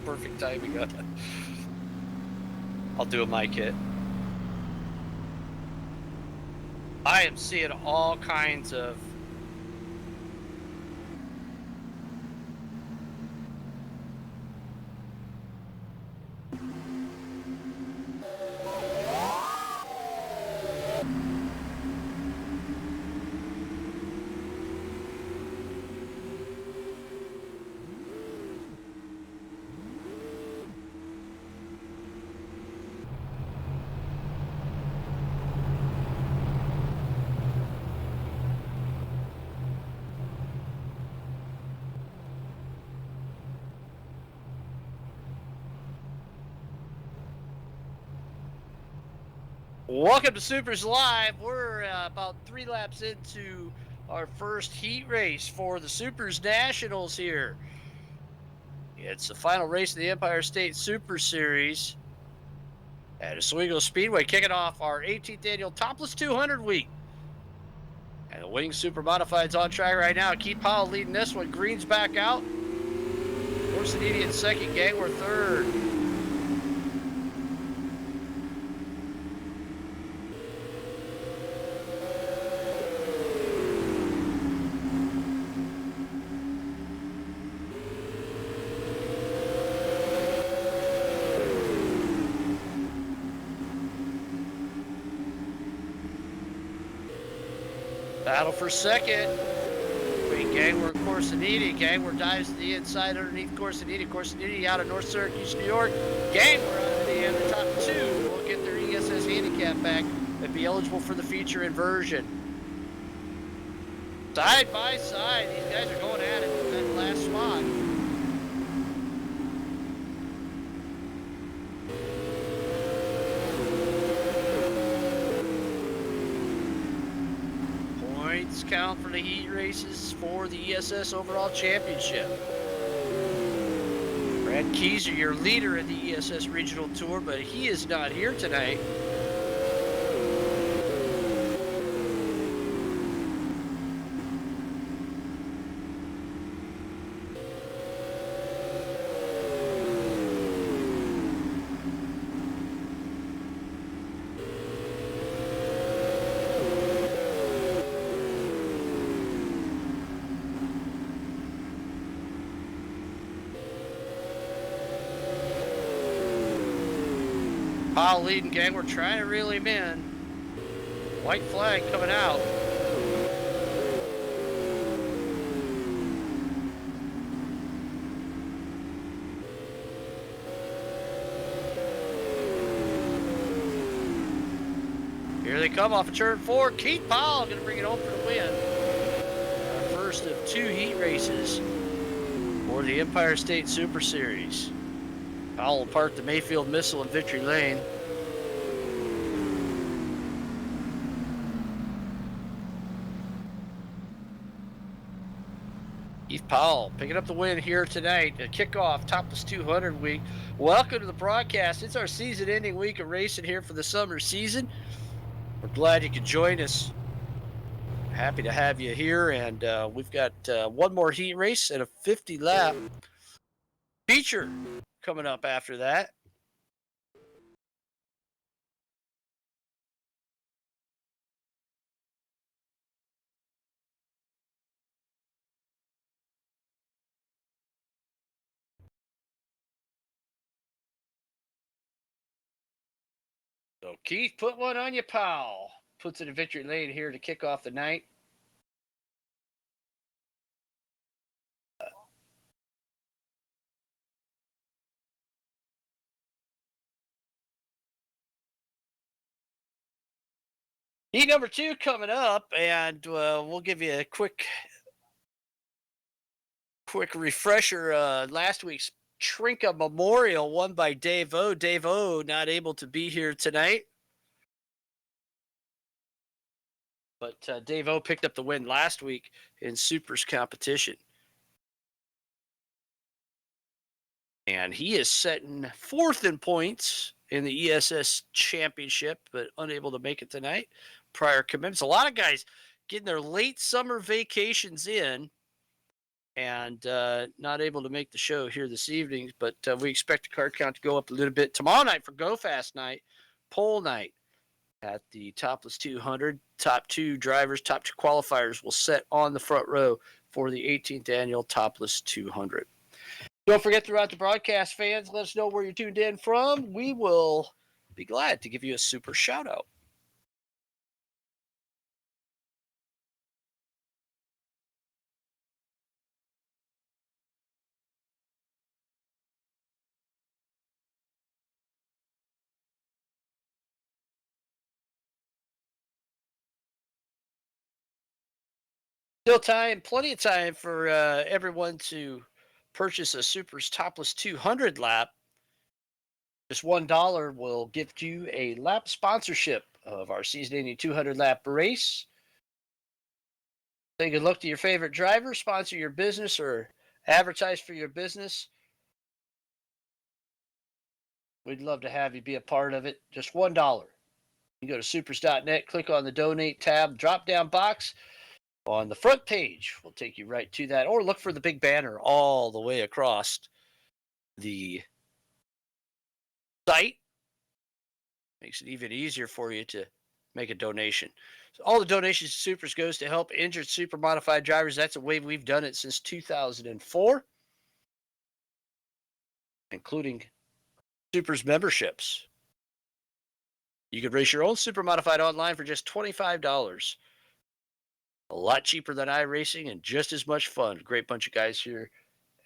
Perfect timing. I'll do a mic hit. I am seeing all kinds of welcome to Supers Live. We're about 3 laps into our first heat race for the Supers Nationals here. It's the final race of the Empire State Super Series at Oswego Speedway, kicking off our 18th annual Topless 200 week. And the winning Supermodified's on track right now. Keith Powell leading this one. Green's back out. Corsiniti in second. Gangler third. Battle for second between Gangler and Corsiniti. Gangler dives to the inside underneath Corsiniti. Corsiniti out of North Syracuse, New York. Gangler out of the top two will get their ESS handicap back and be eligible for the feature inversion. Side by side, these guys are going at it for that last spot. Points count for the heat races for the ESS Overall Championship. Brad Keyser, your leader in the ESS Regional Tour, but he is not here tonight. Powell leading, Gangler trying to reel him in. White flag coming out. Here they come off of turn 4. Keith Powell going to bring it home for the win. Our first of 2 heat races for the Empire State Super Series. Powell will park the Mayfield Missile in Victory Lane. Keith Powell picking up the win here tonight to kick off Topless 200 week. Welcome to the broadcast. It's our season-ending week of racing here for the summer season. We're glad you could join us. Happy to have you here, and we've got one more heat race and a 50-lap feature coming up after that. So Keith, put one on you, Powell. Puts it in Victory Lane here to kick off the night. Heat number 2 coming up, and we'll give you a quick refresher. Last week's Trinka Memorial won by Dave O. Dave O not able to be here tonight. But Dave O picked up the win last week in Supers competition. And he is setting 4th in points in the ESS championship, but unable to make it tonight. Prior commitments. A lot of guys getting their late summer vacations in and not able to make the show here this evening, but we expect the card count to go up a little bit tomorrow night for Go Fast Night, pole night at the Topless 200. Top two drivers, top two qualifiers will set on the front row for the 18th annual Topless 200. Don't forget, throughout the broadcast, fans, let us know where you're tuned in from. We will be glad to give you a super shout out. Still time, plenty of time for everyone to purchase a Super's Topless 200 lap. Just $1 will gift you a lap sponsorship of our season-ending 200 lap race. Take a look to your favorite driver, sponsor your business, or advertise for your business. We'd love to have you be a part of it. Just $1. You go to supers.net, click on the donate tab, drop down box on the front page. We'll take you right to that, or look for the big banner all the way across the site. Makes it even easier for you to make a donation. So all the donations to Supers goes to help injured super modified drivers. That's the way we've done it since 2004, including Supers memberships. You could race your own super modified online for just $25. A lot cheaper than iRacing and just as much fun. Great bunch of guys here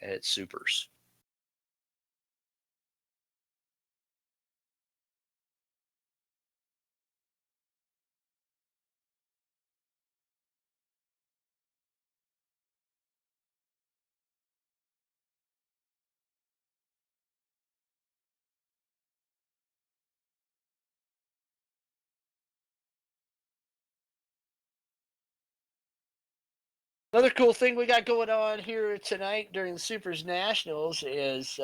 at Supers. Another cool thing we got going on here tonight during the Supers Nationals is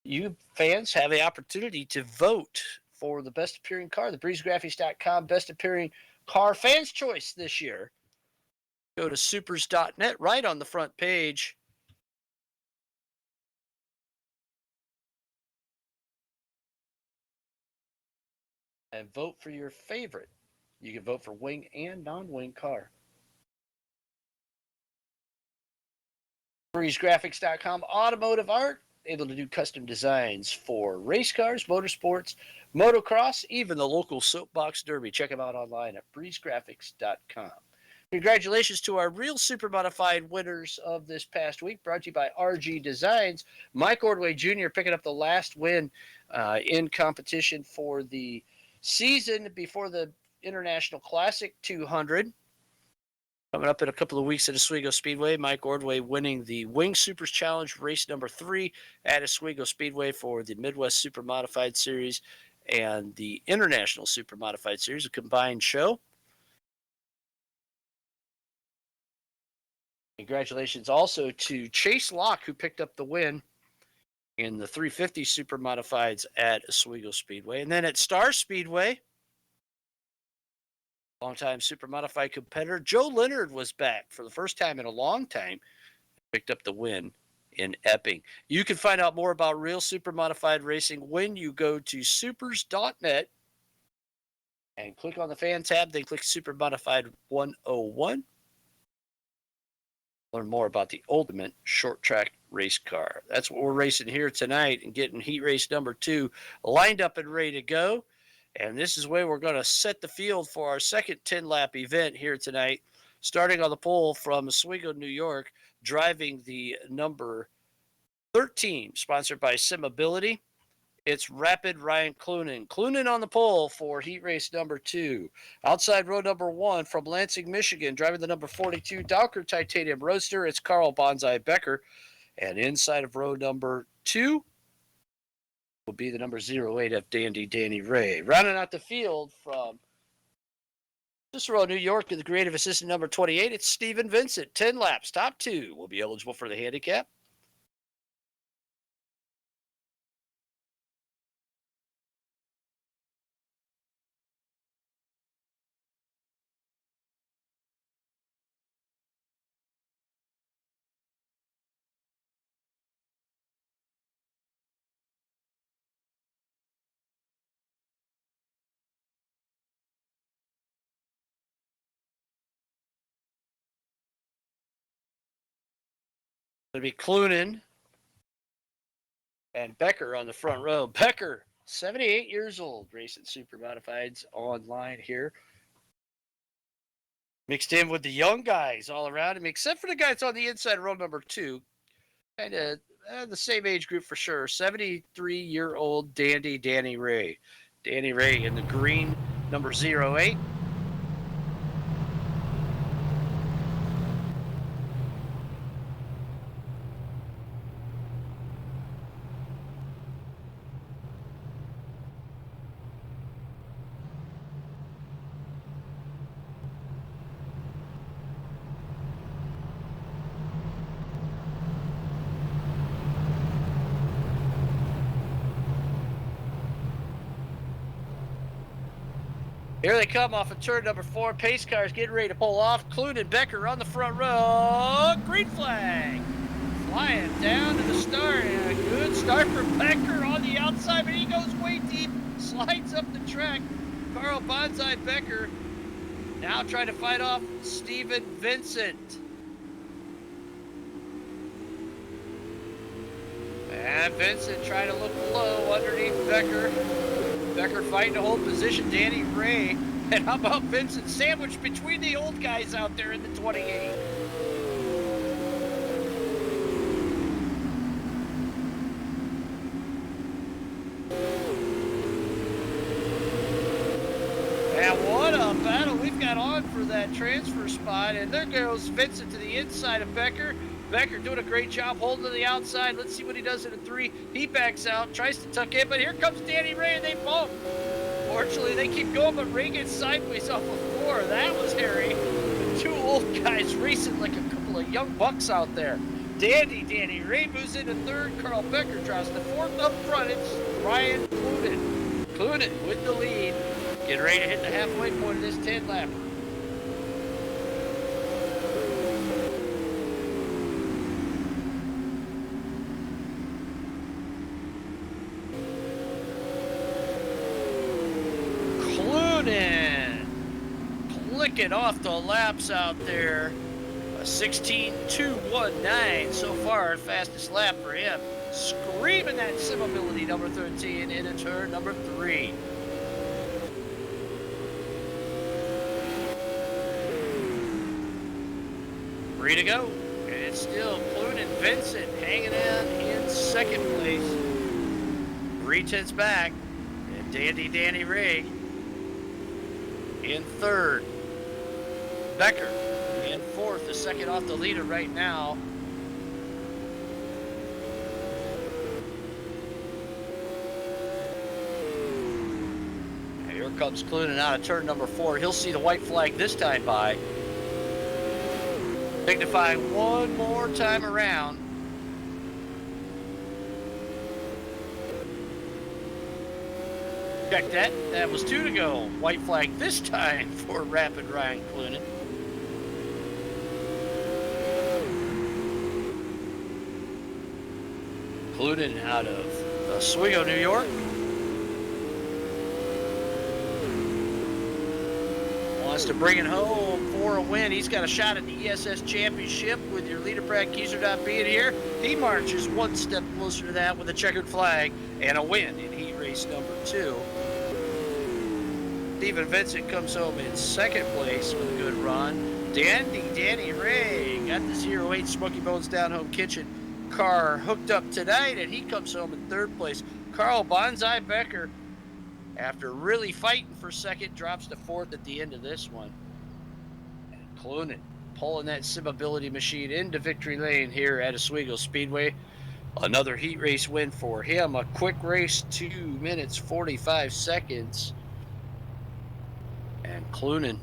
you fans have the opportunity to vote for the best appearing car, the breezegraphics.com best appearing car fans choice this year. Go to supers.net right on the front page. And vote for your favorite. You can vote for wing and non-wing car. breezegraphics.com automotive art, able to do custom designs for race cars, motorsports, motocross, even the local soapbox derby. Check them out online at breezegraphics.com. Congratulations to our real super modified winners of this past week, brought to you by RG Designs. Mike Ordway Jr. picking up the last win in competition for the season before the International Classic 200. Coming up in a couple of weeks at Oswego Speedway, Mike Ordway winning the Wing Supers Challenge race number 3 at Oswego Speedway for the Midwest Super Modified Series and the International Super Modified Series, a combined show. Congratulations also to Chase Locke, who picked up the win in the 350 Super Modifieds at Oswego Speedway. And then at Star Speedway, longtime Super Modified competitor Joe Leonard was back for the first time in a long time, picked up the win in Epping. You can find out more about real Super Modified racing when you go to supers.net and click on the fan tab, then click Super Modified 101. Learn more about the ultimate short track race car. That's what we're racing here tonight and getting heat race number 2 lined up and ready to go. And this is where we're going to set the field for our second 10-lap event here tonight, starting on the pole from Oswego, New York, driving the number 13, sponsored by Simability. It's Rapid Ryan Clunan. Clunan on the pole for heat race number 2. Outside row number 1 from Lansing, Michigan, driving the number 42 Dowker Titanium Roadster. It's Carl Bonsai Becker. And inside of row number 2 will be the number 08 of Danny Ray. Rounding out the field from Cicero, New York, to the creative assistant number 28, it's Stephen Vincent. 10 laps, top 2 will be eligible for the handicap. to be Clunan and Becker on the front row. Becker, 78 years old, racing Supermodifieds online here. Mixed in with the young guys all around him, except for the guys on the inside, row number 2. Kind of the same age group for sure. 73-year-old dandy Danny Ray. Danny Ray in the green, number 08. Here they come off of turn number 4. Pace cars getting ready to pull off. Clunan Becker on the front row. Green flag. Flying down to the start. And a good start for Becker on the outside, but he goes way deep. Slides up the track. Carl Bonsai Becker now trying to fight off Steven Vincent. And Vincent trying to look low underneath Becker. Becker fighting to hold position. Danny Ray. And how about Vincent sandwiched between the old guys out there in the 28? And what a battle we've got on for that transfer spot. And there goes Vincent to the inside of Becker. Becker doing a great job holding to the outside. Let's see what he does in a 3. He backs out, tries to tuck in, but here comes Danny Ray and they bump. Fortunately, they keep going, but Ray gets sideways off of 4. That was hairy. The 2 old guys racing like a couple of young bucks out there. Danny Ray moves into 3rd. Carl Becker drops to 4th. Up front, it's Ryan Clunan. Clunan with the lead. Getting ready to hit the halfway point of this 10-lapper. Clicking off the laps out there. A 16.219 so far, fastest lap for him. Screaming that sim ability, number 13, into turn number 3. Free to go. And it's still Clunan Vincent hanging in 2nd place. 3/10 back. And Danny Ray in 3rd. Becker in 4th, the 2nd off the leader right now. And here comes Clunan out of turn number 4. He'll see the white flag this time by. Signifying one more time around. Check that. That was 2 to go. White flag this time for Rapid Ryan Clunan. Clunan out of Oswego, New York. Wants to bring it home for a win. He's got a shot at the ESS Championship with your leader, Brad Kieser, not being here. He marches one step closer to that with a checkered flag and a win in heat race number 2. Steven Vincent comes home in 2nd place with a good run. Danny Ray got the 08 Smoky Bones Down Home Kitchen car hooked up tonight, and he comes home in 3rd place. Carl Bonsai Becker, after really fighting for 2nd, drops to 4th at the end of this one. And Clunan pulling that sim ability machine into victory lane here at Oswego Speedway. Another heat race win for him. A quick race, 2 minutes 45 seconds. And Clunan,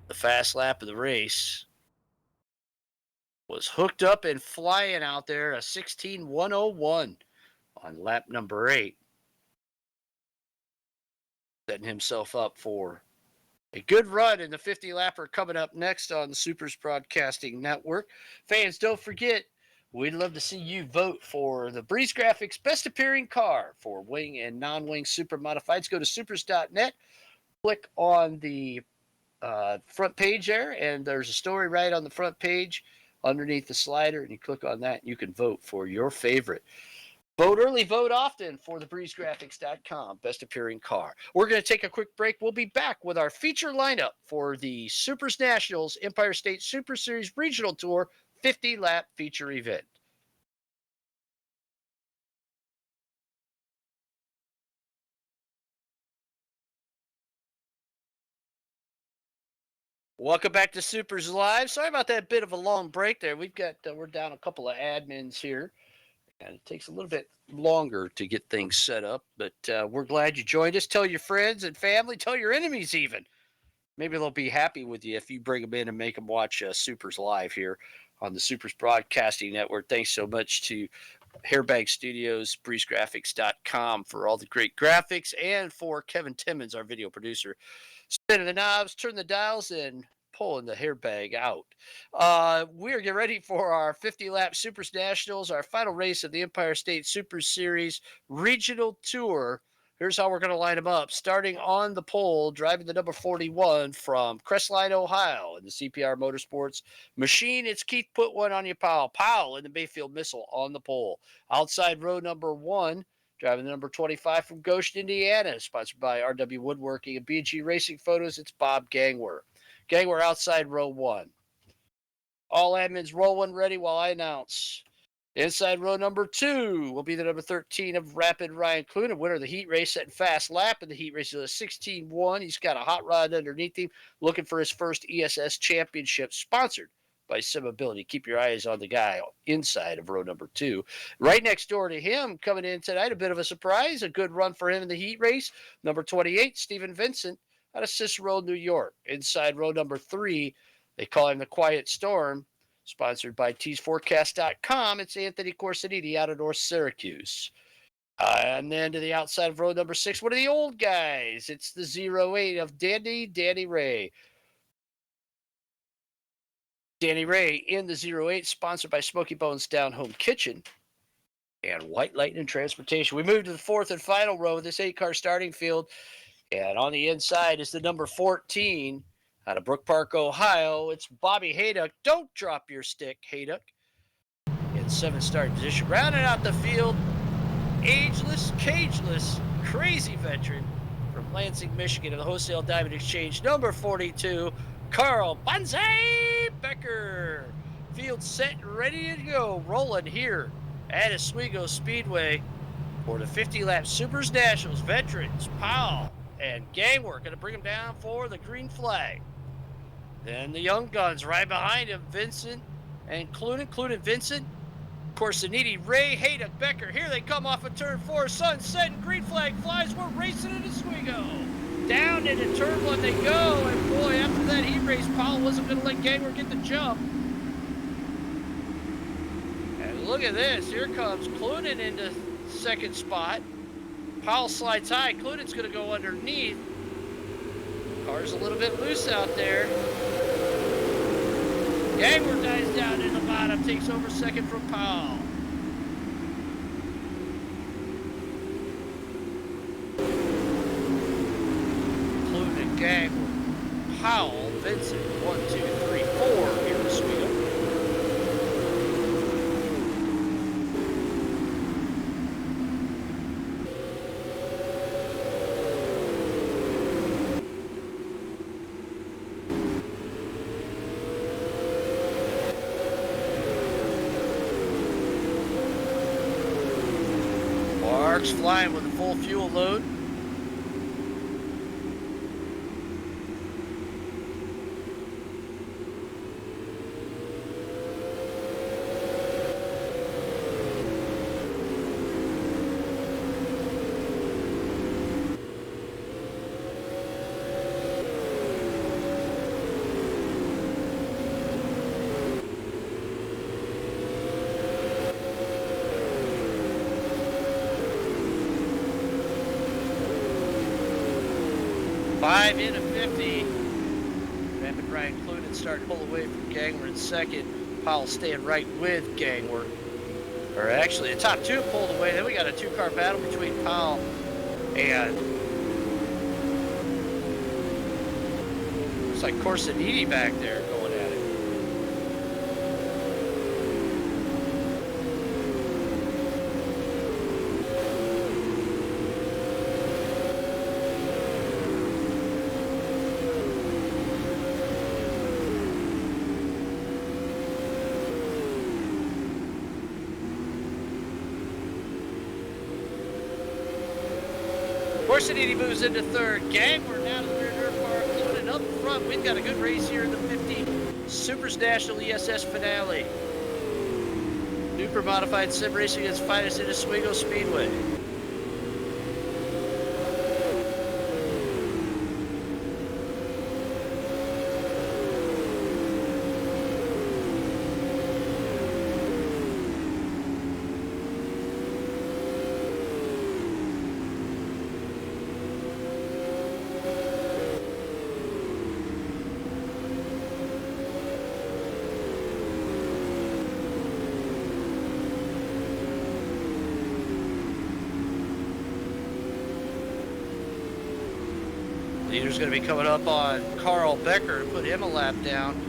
the fast lap of the race, was hooked up and flying out there, a 16.101 on lap number 8. Setting himself up for a good run in the 50-lapper coming up next on the Supers Broadcasting Network. Fans, don't forget, we'd love to see you vote for the Breeze Graphics Best Appearing Car for wing and non-wing super modifieds. Go to supers.net. Click on the front page there, and there's a story right on the front page underneath the slider, and you click on that, and you can vote for your favorite. Vote early, vote often for the breezegraphics.com best appearing car. We're going to take a quick break. We'll be back with our feature lineup for the Supers Nationals Empire State Super Series Regional Tour 50-lap feature event. Welcome back to Supers Live. Sorry about that bit of a long break there. We're down a couple of admins here, and it takes a little bit longer to get things set up, but we're glad you joined us. Tell your friends and family, tell your enemies even. Maybe they'll be happy with you if you bring them in and make them watch Supers Live here on the Supers Broadcasting Network. Thanks so much to Hairbag Studios, breezegraphics.com for all the great graphics, and for Kevin Timmons, our video producer, spinning the knobs, turning the dials, and pulling the hairbag out. We're getting ready for our 50-lap Supers Nationals, our final race of the Empire State Super Series Regional Tour. Here's how we're going to line them up. Starting on the pole, driving the number 41 from Crestline, Ohio, in the CPR Motorsports machine. It's Keith Put One on You, Powell. Powell in the Mayfield Missile on the pole. Outside row number 1, driving the number 25 from Goshen, Indiana, sponsored by RW Woodworking and B&G Racing Photos. It's Bob Gangwer. Gangwer outside row 1. All admins roll one ready while I announce. Inside row number 2 will be the number 13 of Rapid Ryan Clunin, winner of the heat race, setting fast lap in the heat race. He's a 16-1. He's got a hot rod underneath him, looking for his first ESS championship, sponsored by SimAbility. Keep your eyes on the guy inside of row number 2. Right next door to him, coming in tonight, a bit of a surprise, a good run for him in the heat race. Number 28, Stephen Vincent, out of Cicero, New York. Inside row number 3, they call him the Quiet Storm, sponsored by teesforecast.com. It's Anthony Corsiniti out of North Syracuse. And then to the outside of row number 6, one of the old guys. It's the 08 of Danny Ray. Danny Ray in the 08, sponsored by Smoky Bones Down Home Kitchen and White Lightning Transportation. We move to the 4th and final row of this 8-car starting field. And on the inside is the number 14 out of Brook Park, Ohio. It's Bobby Hayduck. Don't drop your stick, Hayduck. In 7th starting position. Rounding out the field, ageless, cageless, crazy veteran from Lansing, Michigan of the Wholesale Diamond Exchange, number 42, Carl Banzai Becker. Field set and ready to go. Rolling here at Oswego Speedway for the 50-lap Supers Nationals. Veterans, Powell and Gangwer going to bring them down for the green flag. Then the young guns right behind him, Vincent and Clunin, Vincent, Corsiniti, Ray, Hayduck, Becker. Here they come off of turn 4. Sun setting, green flag flies. We're racing in Oswego. Down into turn 1 they go. And boy, after that heat race, Powell wasn't going to let Gangwer get the jump. And look at this. Here comes Clunin into 2nd spot. Powell slides high. Clunin's going to go underneath. Car's a little bit loose out there. Gangwer dives down in the bottom, takes over 2nd from Powell. Clunin, Gangwer, Powell, Vincent, 1, 2, 3, 4 here in Oswego. Flying with a full fuel load. Five in of 50. Rapid Ryan Clunin starting to pull away from Gangwer in 2nd. Powell staying right with Gangwer. Or actually, the top 2 pulled away. Then we got a 2-car battle between Powell and looks like Corsiniti back there going at it. Corsinini moves into third. Gang, we're now to the rear dirt bar. Clunin up front. We've got a good race here in the 50 Supers National ESS finale. Supermodified sim racing is finest in Oswego Speedway. Leader's going to be coming up on Carl Becker to put him a lap down.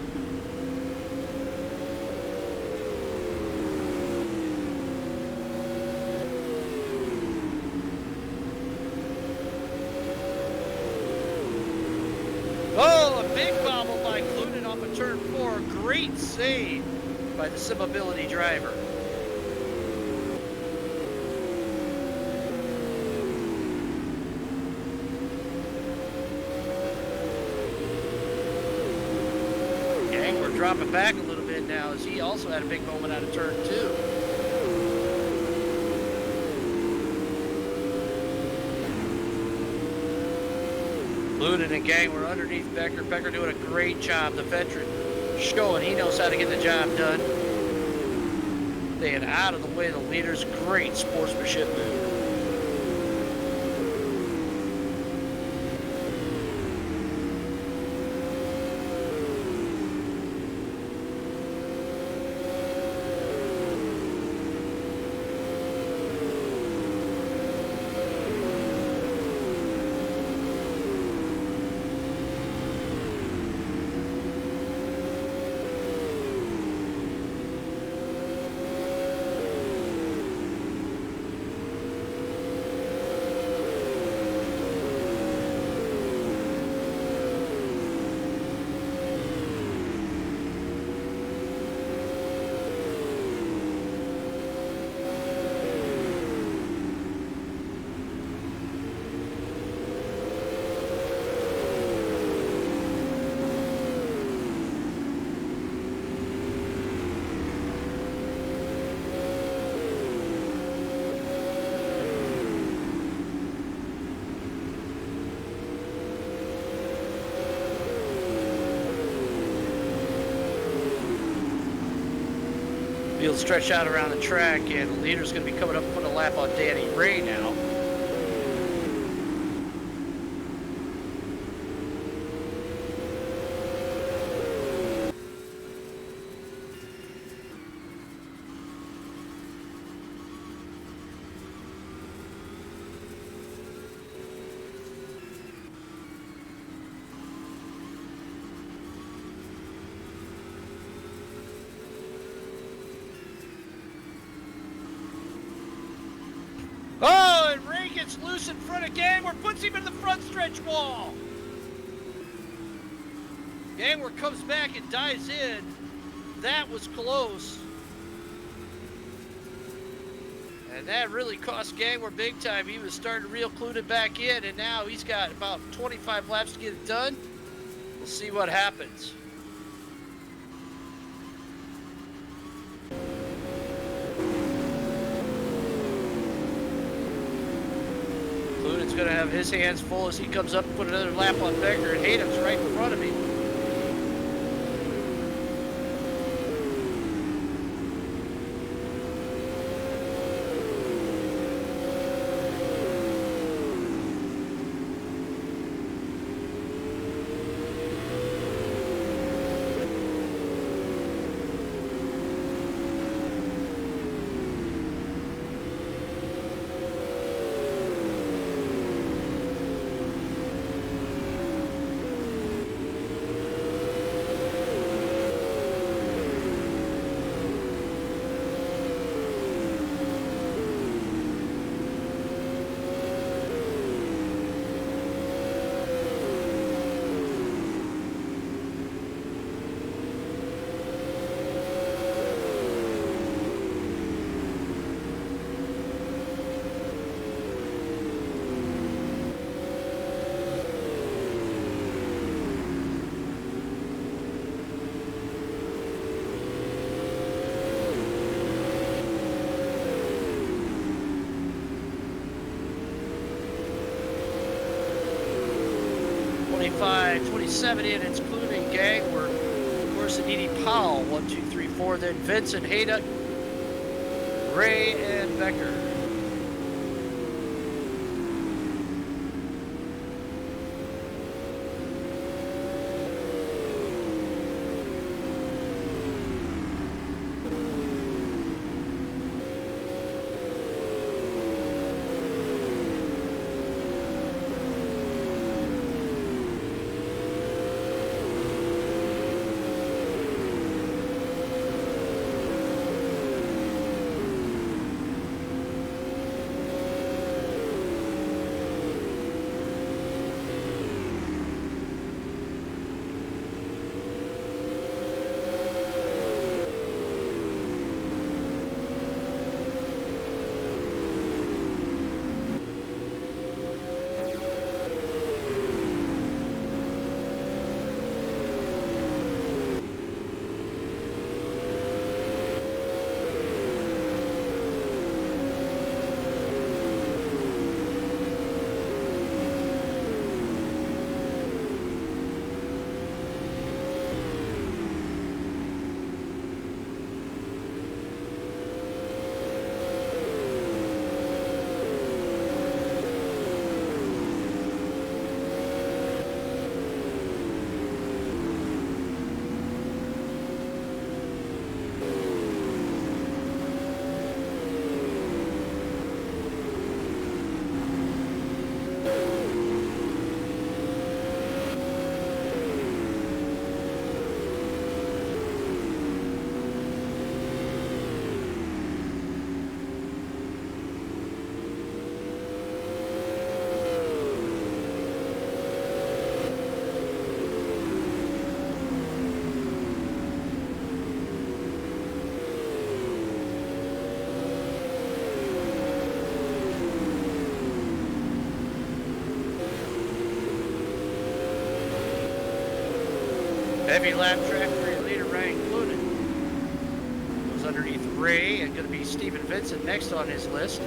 Oh, a big bobble by Clunin off of turn 4. Great save by the Simability driver. Dropping back a little bit now as he also had a big moment out of turn 2. Clunin and Gang were underneath Becker. Becker doing a great job. The veteran showing he knows how to get the job done. Staying out of the way of the leaders. Great sportsmanship move. Field stretched out around the track, and the leader's going to be coming up putting a lap on Danny Ray now. Oh, and Ray gets loose in front of Gangwer, puts him in the front stretch wall. Gangwer comes back and dives in. That was close. And that really cost Gangwer big time. He was starting to reel Clunin back in, and now he's got about 25 laps to get it done. We'll see what happens. Clunin's going to have his hands full as he comes up and put another lap on Becker, and Hayden's right in front of him. 25, 27 in, including gang work. Of course, Aniti Powell, 1, 2, 3, 4. Then Vincent Hayduck, Ray, and Becker. Heavy lap track for your leader, Ryan Clunin. Goes underneath Ray, and going to be Stephen Vincent next on his list.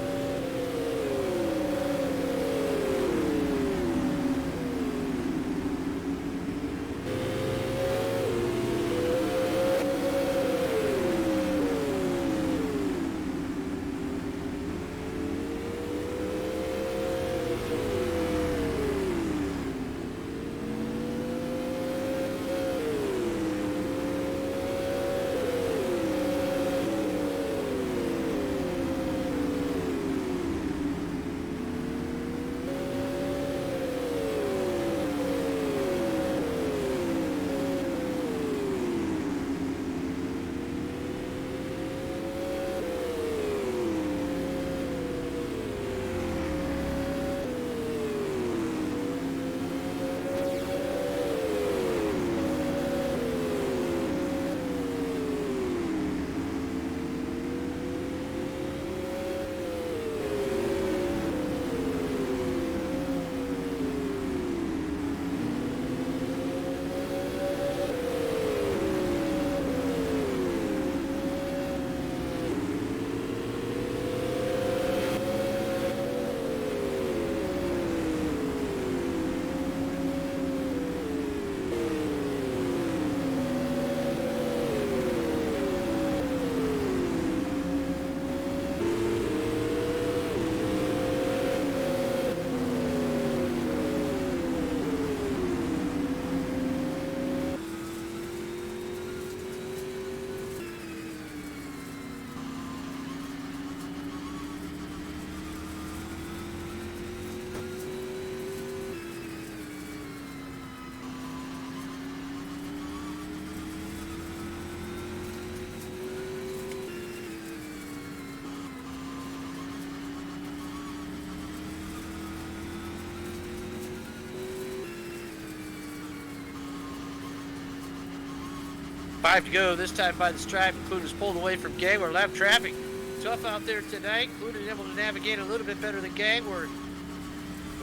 Five to go, this time by the stripe. Clunin's pulled away from Gangler. Lap traffic. Tough out there tonight. Clunin able to navigate a little bit better than Gangler.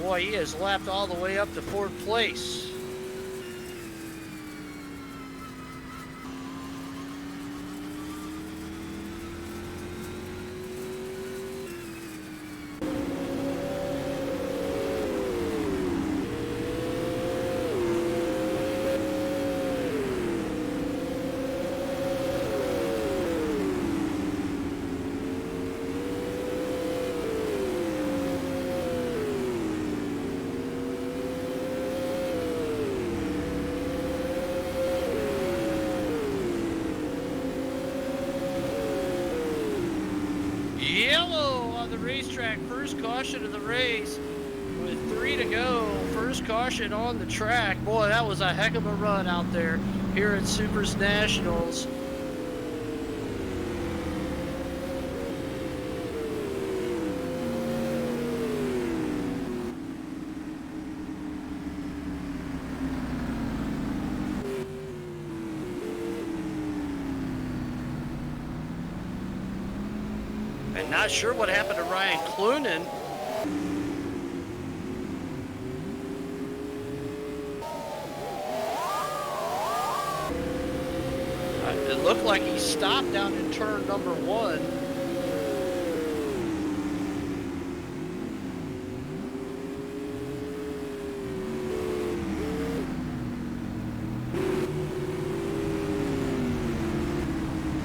Boy, he has lapped all the way up to fourth place. racetrack. First caution of the race with 3 to go. First caution on the track. Boy, that was a heck of a run out there here at Supers Nationals. And not sure what happened to Ryan Clunan. It looked like he stopped down in turn number 1.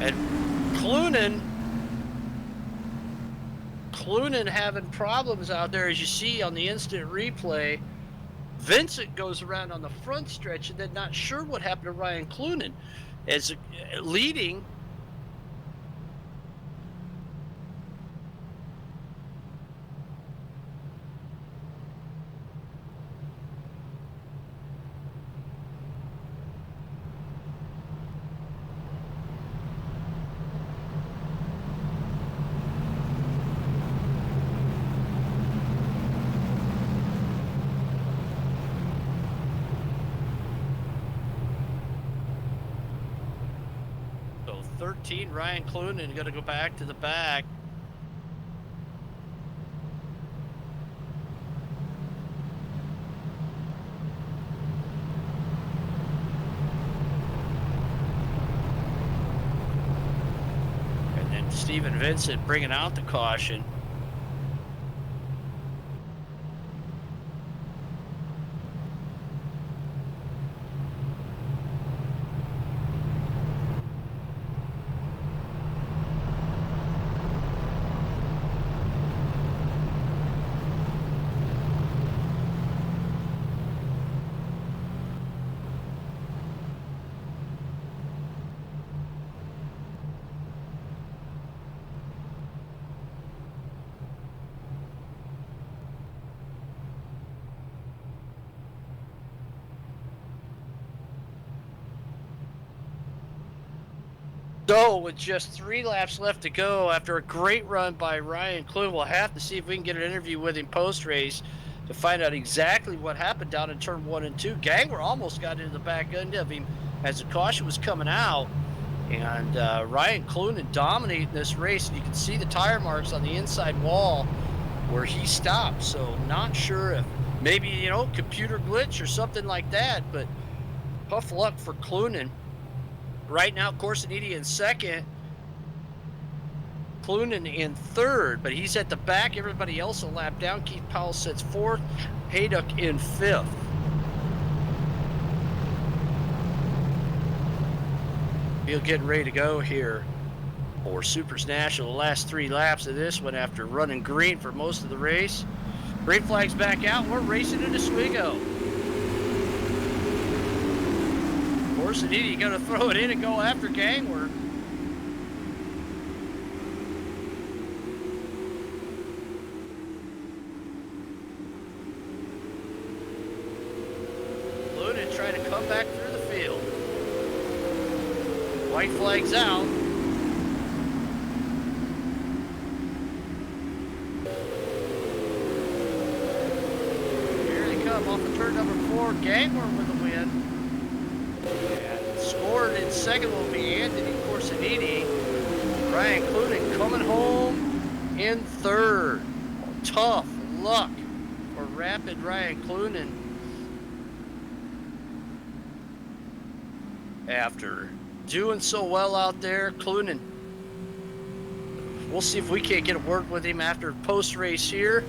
And Clunan having problems out there, as you see on the instant replay. Vincent goes around on the front stretch, and then not sure what happened to Ryan Clunan as leading. So 13, Ryan Clunan going to go back to the back. And then Steven Vincent bringing out the caution. So with just 3 laps left to go after a great run by Ryan Clunan, we'll have to see if we can get an interview with him post-race to find out exactly what happened down in turn 1 and 2. Gangler almost got into the back end of him as the caution was coming out. And Ryan Clunan dominating this race. And you can see the tire marks on the inside wall where he stopped. So not sure if maybe, you know, computer glitch or something like that. But tough luck for Clunan. Right now, Corsiniti in second, Clunan in third, but he's at the back. Everybody else a lap down. Keith Powell sits fourth, Hayduck in fifth. Field getting ready to go here for Supers National. The last 3 laps of this one after running green for most of the race. Green flag's back out. We're racing into Oswego. Corsiniti going to throw it in and go after Gangler. Clunan trying to come back through the field. White flag's out. Here they come off of turn number 4. Gangler with the win. And scored in second will be Anthony Corsiniti. Ryan Clunan coming home in third. Tough luck for Rapid Ryan Clunan. After doing so well out there, Clunan, we'll see if we can't get a word with him after post-race here.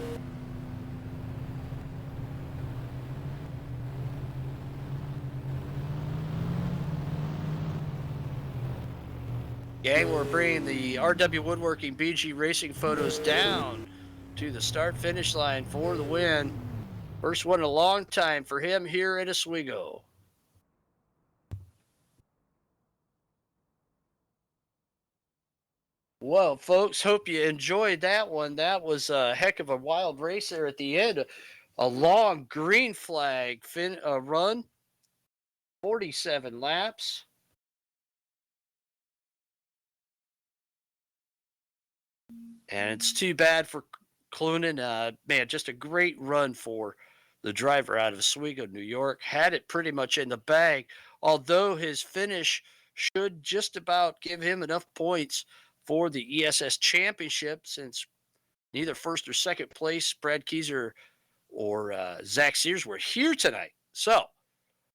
Gang, we're bringing the RW Woodworking BG Racing photos down to the start-finish line for the win. First one in a long time for him here at Oswego. Well, folks, hope you enjoyed that one. That was a heck of a wild race there at the end. A long green flag run, 47 laps. And it's too bad for Clunan. Man, just a great run for the driver out of Oswego, New York. Had it pretty much in the bag, although his finish should just about give him enough points for the ESS championship since neither first or second place, Brad Keyser or Zach Sears were here tonight. So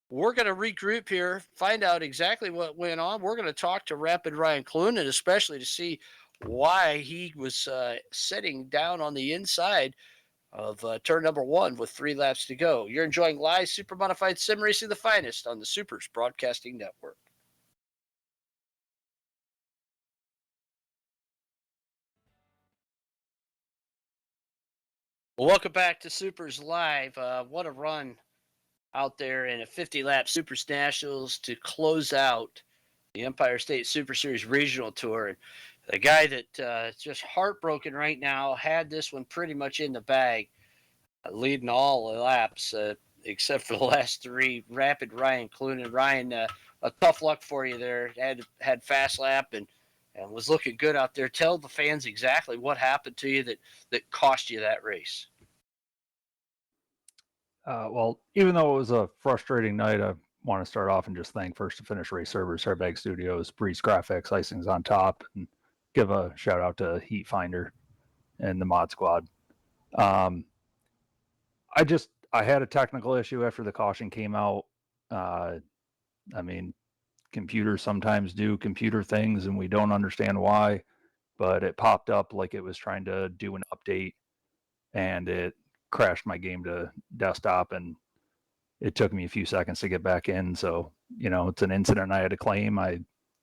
we're going to regroup here, find out exactly what went on. We're going to talk to Rapid Ryan Clunan, especially to see why he was sitting down on the inside of turn number one with 3 laps to go. You're enjoying live super modified sim racing, the finest on the Supers Broadcasting Network. Well, welcome back to Supers Live. What a run out there in a 50-lap Supers Nationals to close out the Empire State Super Series Regional Tour. And the guy that is just heartbroken right now had this one pretty much in the bag, leading all the laps except for the last 3. Rapid Ryan Clunan. Ryan, a tough luck for you there. Had fast lap and was looking good out there. Tell the fans exactly what happened to you that cost you that race. Well, even though it was a frustrating night, I want to start off and just thank First to Finish Race Servers, Hairbag Studios, Breeze Graphics, Icings on Top, and give a shout out to Heat Finder and the Mod Squad. I had a technical issue after the caution came out. I mean, computers sometimes do computer things and we don't understand why, but it popped up like it was trying to do an update and it crashed my game to desktop, and it took me a few seconds to get back in. So, it's an incident I had to claim. I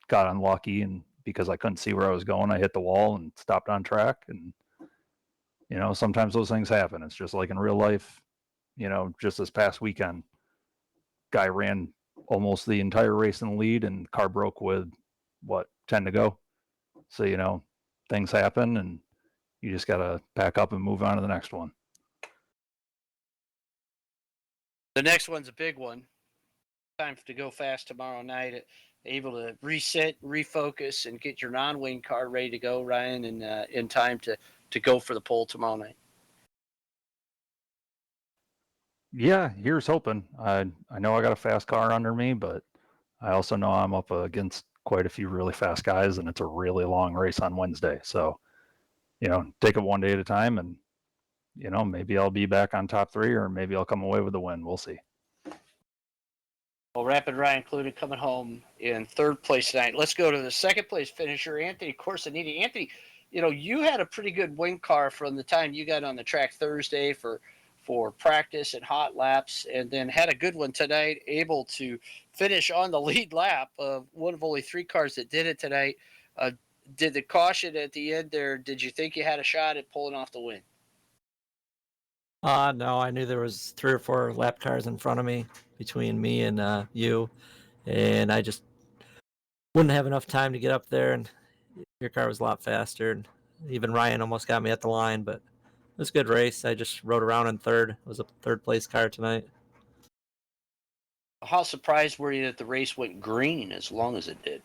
got unlucky, and because I couldn't see where I was going, I hit the wall and stopped on track. And, sometimes those things happen. It's just like in real life, just this past weekend, guy ran almost the entire race in the lead and the car broke with 10 to go. So, things happen and you just got to pack up and move on to the next one. The next one's a big one. Time to go fast tomorrow night. Able to reset, refocus, and get your non-wing car ready to go, Ryan, and in time to go for the pole tomorrow night. Yeah, here's hoping. I know I got a fast car under me, but I also know I'm up against quite a few really fast guys, and it's a really long race on Wednesday. So, take it one day at a time, and maybe I'll be back on top 3, or maybe I'll come away with the win. We'll see. Well, Rapid Ryan Clunan coming home in 3rd place tonight. Let's go to the 2nd place finisher, Anthony Corsiniti. Anthony, you had a pretty good wing car from the time you got on the track Thursday for practice and hot laps, and then had a good one tonight, able to finish on the lead lap of one of only 3 cars that did it tonight. Did the caution at the end there, did you think you had a shot at pulling off the win? No, I knew there was 3 or 4 lap cars in front of me between me and you, and I just wouldn't have enough time to get up there, and your car was a lot faster, and even Ryan almost got me at the line, but it was a good race. I just rode around in 3rd. It was a 3rd place car tonight. How surprised were you that the race went green as long as it did?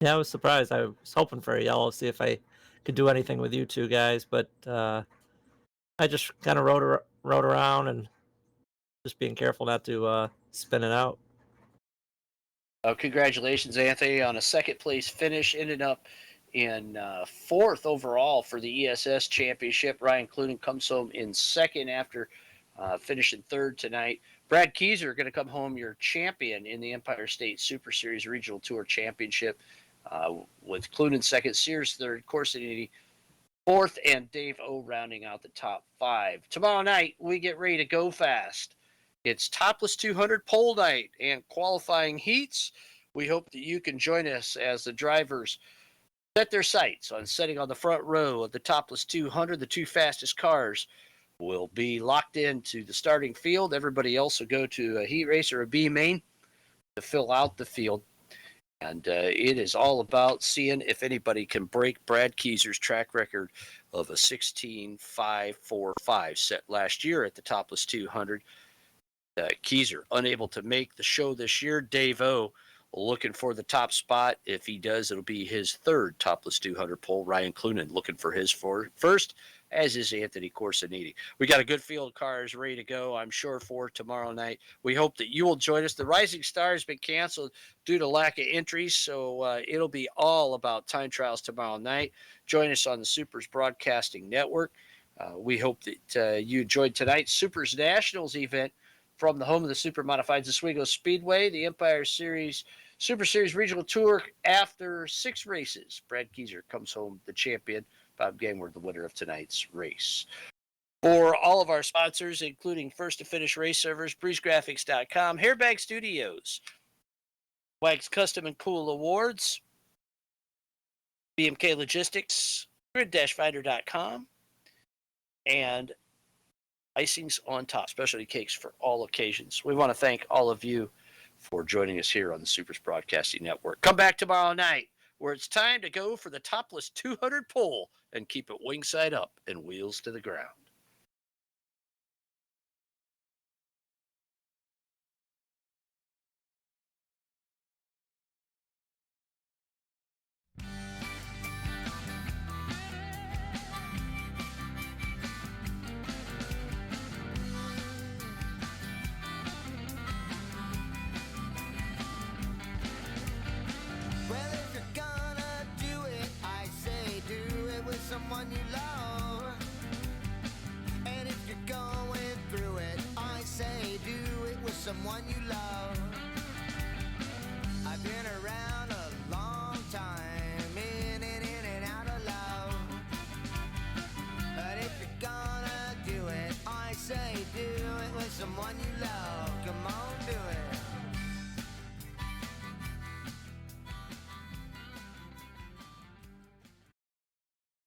Yeah, I was surprised. I was hoping for a yellow, see if I could do anything with you 2 guys, but I just kind of rode around and just being careful not to spin it out. Congratulations, Anthony, on a 2nd place finish. Ended up in 4th overall for the ESS championship. Ryan Clunan comes home in 2nd after finishing 3rd tonight. Brad Keyser going to come home your champion in the Empire State Super Series Regional Tour Championship with Clunan 2nd, Sears 3rd, Corsiniti 4th, and Dave O rounding out the top 5. Tomorrow night, we get ready to go fast. It's Topless 200 pole night and qualifying heats. We hope that you can join us as the drivers set their sights on sitting on the front row of the Topless 200. The 2 fastest cars will be locked into the starting field. Everybody else will go to a heat race or a B main to fill out the field. And it is all about seeing if anybody can break Brad Keyser's track record of a 16.545 set last year at the Topless 200. Keyser unable to make the show this year. Dave O looking for the top spot. If he does, it'll be his third Topless 200 pole. Ryan Clunan looking for his first, as is Anthony Corsiniti. We got a good field of cars ready to go, I'm sure, for tomorrow night. We hope that you will join us. The Rising Star has been canceled due to lack of entries, so it'll be all about time trials tomorrow night. Join us on the Supers Broadcasting Network. We hope that you enjoyed tonight's Supers Nationals event from the home of the Supermodified Oswego Speedway, the Empire Series Super Series Regional Tour. After 6 races, Brad Keyser comes home the champion. Bob Gangward, the winner of tonight's race. For all of our sponsors, including First to Finish Race Servers, BreezeGraphics.com, Hairbag Studios, Wags Custom and Cool Awards, BMK Logistics, Grid-Finder.com, and Icings on Top, specialty cakes for all occasions. We want to thank all of you for joining us here on the Supers Broadcasting Network. Come back tomorrow night, where it's time to go for the Topless 200 pole and keep it wing side up and wheels to the ground. Someone you love, and if you're going through it, I say do it with someone you love. I've been around a long time, in and out of love, but if you're gonna do it, I say do it with someone you love. Come on.